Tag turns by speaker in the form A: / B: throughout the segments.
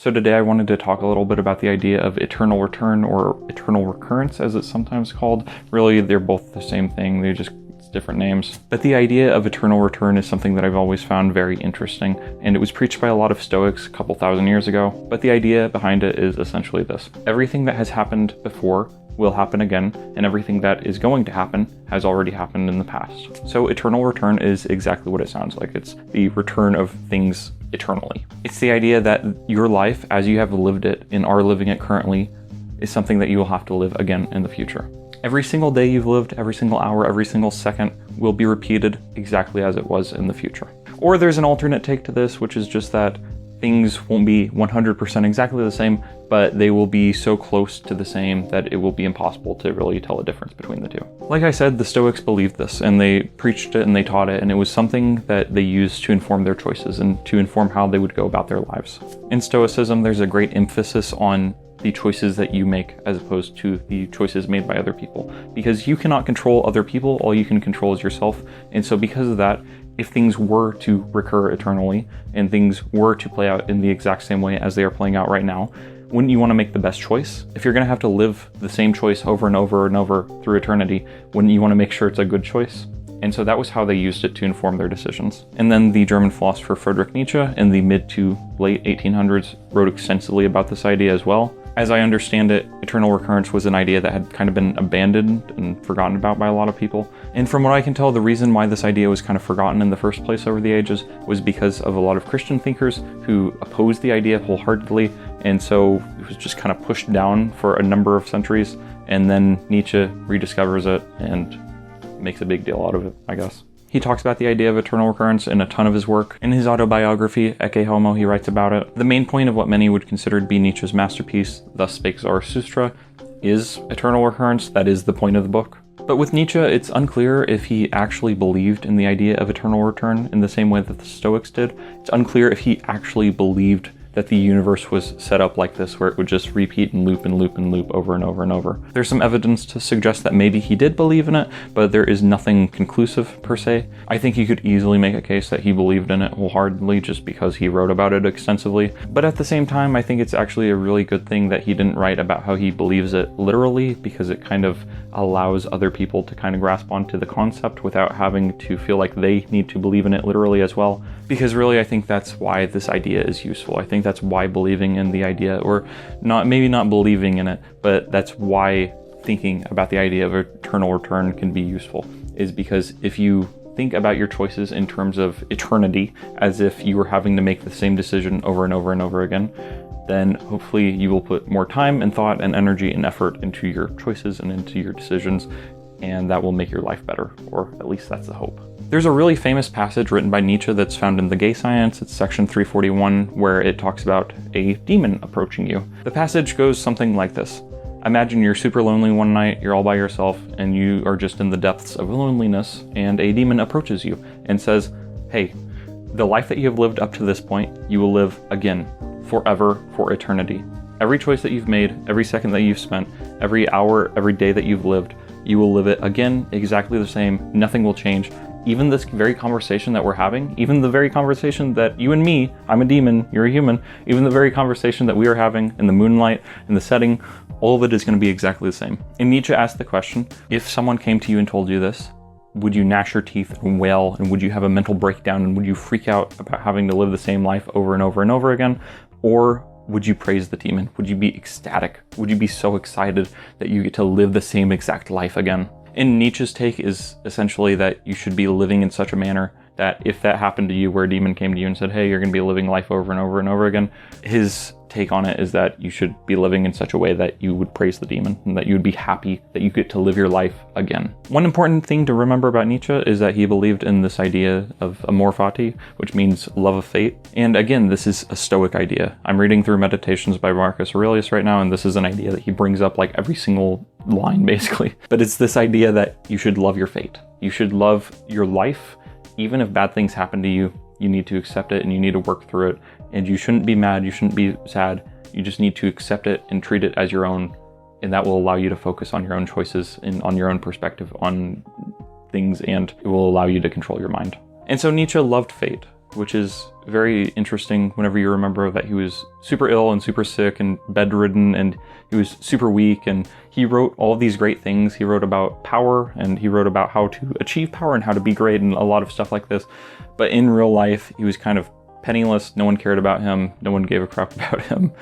A: So today I wanted to talk a little bit about the idea of eternal return, or eternal recurrence as it's sometimes called. Really, they're both the same thing, it's different names. But the idea of eternal return is something that I've always found very interesting, and it was preached by a lot of stoics a couple thousand years ago. But the idea behind it is essentially this: everything that has happened before will happen again, and everything that is going to happen has already happened in the past. So eternal return is exactly what it sounds like. It's the return of things eternally. It's the idea that your life, as you have lived it and are living it currently, is something that you will have to live again in the future. Every single day you've lived, every single hour, every single second will be repeated exactly as it was in the future. Or there's an alternate take to this, which is just that things won't be 100% exactly the same, but they will be so close to the same that it will be impossible to really tell a difference between the two. Like I said, the Stoics believed this, and they preached it and they taught it, and it was something that they used to inform their choices and to inform how they would go about their lives. In Stoicism, there's a great emphasis on the choices that you make as opposed to the choices made by other people, because you cannot control other people, all you can control is yourself. And so because of that, if things were to recur eternally and things were to play out in the exact same way as they are playing out right now, wouldn't you want to make the best choice? If you're going to have to live the same choice over and over and over through eternity, wouldn't you want to make sure it's a good choice? And so that was how they used it to inform their decisions. And then the German philosopher Friedrich Nietzsche in the mid to late 1800s wrote extensively about this idea as well. As I understand it, eternal recurrence was an idea that had kind of been abandoned and forgotten about by a lot of people. And from what I can tell, the reason why this idea was kind of forgotten in the first place over the ages was because of a lot of Christian thinkers who opposed the idea wholeheartedly, and so it was just kind of pushed down for a number of centuries, and then Nietzsche rediscovers it and makes a big deal out of it, I guess. He talks about the idea of eternal recurrence in a ton of his work. In his autobiography, Ecce Homo, he writes about it. The main point of what many would consider to be Nietzsche's masterpiece, Thus Spake Zarathustra, is eternal recurrence. That is the point of the book. But with Nietzsche, it's unclear if he actually believed in the idea of eternal return in the same way that the Stoics did. It's unclear if he actually believed that the universe was set up like this, where it would just repeat and loop and loop and loop over and over and over. There's some evidence to suggest that maybe he did believe in it, but there is nothing conclusive per se. I think you could easily make a case that he believed in it wholeheartedly just because he wrote about it extensively. But at the same time, I think it's actually a really good thing that he didn't write about how he believes it literally, because it kind of allows other people to kind of grasp onto the concept without having to feel like they need to believe in it literally as well. Because really, I think that's why this idea is useful. I think that's why believing in the idea, or maybe not believing in it, but that's why thinking about the idea of eternal return can be useful, is because if you think about your choices in terms of eternity, as if you were having to make the same decision over and over and over again, then hopefully you will put more time and thought and energy and effort into your choices and into your decisions, and that will make your life better, or at least that's the hope. There's a really famous passage written by Nietzsche that's found in The Gay Science. It's section 341, where it talks about a demon approaching you. The passage goes something like this. Imagine you're super lonely one night, you're all by yourself, and you are just in the depths of loneliness, and a demon approaches you and says, hey, the life that you have lived up to this point, you will live again, forever, for eternity. Every choice that you've made, every second that you've spent, every hour, every day that you've lived, you will live it again, exactly the same, nothing will change. Even this very conversation that we're having, even the very conversation that you and me, I'm a demon, you're a human, even the very conversation that we are having in the moonlight, in the setting, all of it is going to be exactly the same. And Nietzsche asked the question, if someone came to you and told you this, would you gnash your teeth and wail, and would you have a mental breakdown, and would you freak out about having to live the same life over and over and over again? Or would you praise the demon? Would you be ecstatic? Would you be so excited that you get to live the same exact life again? And Nietzsche's take is essentially that you should be living in such a manner that if that happened to you, where a demon came to you and said, hey, you're going to be living life over and over and over again, his take on it is that you should be living in such a way that you would praise the demon and that you would be happy that you get to live your life again. One important thing to remember about Nietzsche is that he believed in this idea of amor fati, which means love of fate. And again, this is a Stoic idea. I'm reading through Meditations by Marcus Aurelius right now, and this is an idea that he brings up like every single line, basically. But it's this idea that you should love your fate. You should love your life. Even if bad things happen to you, you need to accept it and you need to work through it. And you shouldn't be mad, you shouldn't be sad. You just need to accept it and treat it as your own. And that will allow you to focus on your own choices and on your own perspective on things, and it will allow you to control your mind. And so Nietzsche loved fate. which is very interesting whenever you remember that he was super ill and super sick and bedridden, and he was super weak, and he wrote all of these great things. He wrote about power, and he wrote about how to achieve power and how to be great and a lot of stuff like this. But in real life, he was kind of penniless. No one cared about him. No one gave a crap about him.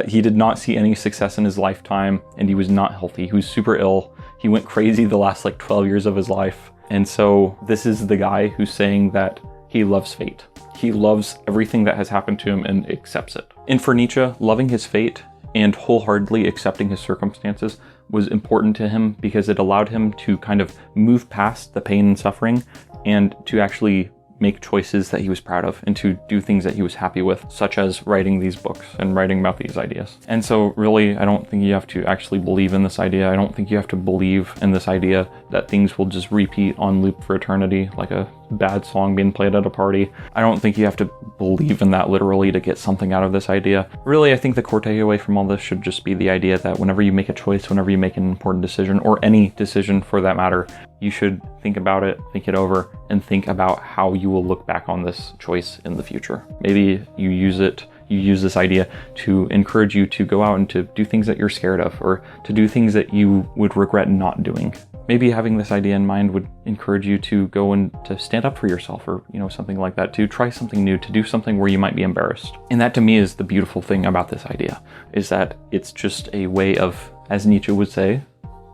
A: He did not see any success in his lifetime, and he was not healthy. He was super ill. He went crazy the last like 12 years of his life. And so this is the guy who's saying that he loves fate. He loves everything that has happened to him and accepts it. And for Nietzsche, loving his fate and wholeheartedly accepting his circumstances was important to him because it allowed him to kind of move past the pain and suffering and to actually make choices that he was proud of and to do things that he was happy with, such as writing these books and writing about these ideas. And so really, I don't think you have to actually believe in this idea. I don't think you have to believe in this idea that things will just repeat on loop for eternity, like a bad song being played at a party. I don't think you have to believe in that literally to get something out of this idea. Really, I think the core takeaway from all this should just be the idea that whenever you make a choice, whenever you make an important decision, or any decision for that matter, you should think about it, think it over, and think about how you will look back on this choice in the future. Maybe you use this idea to encourage you to go out and to do things that you're scared of, or to do things that you would regret not doing. Maybe having this idea in mind would encourage you to go and to stand up for yourself, or something like that, to try something new, to do something where you might be embarrassed. And that to me is the beautiful thing about this idea, is that it's just a way of, as Nietzsche would say,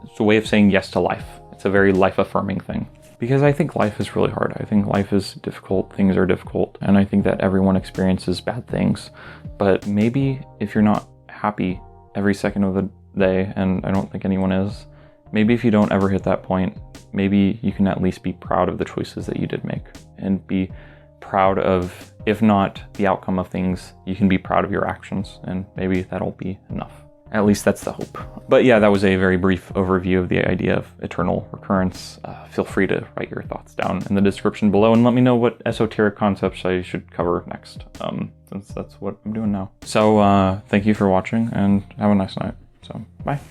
A: it's a way of saying yes to life. It's a very life-affirming thing. Because I think life is really hard. I think life is difficult, things are difficult, and I think that everyone experiences bad things. But maybe if you're not happy every second of the day, and I don't think anyone is, maybe if you don't ever hit that point, maybe you can at least be proud of the choices that you did make, and be proud of, if not the outcome of things, you can be proud of your actions, and maybe that'll be enough. At least that's the hope. But yeah, that was a very brief overview of the idea of eternal recurrence. Feel free to write your thoughts down in the description below and let me know what esoteric concepts I should cover next, since that's what I'm doing now. So thank you for watching and have a nice night. So bye.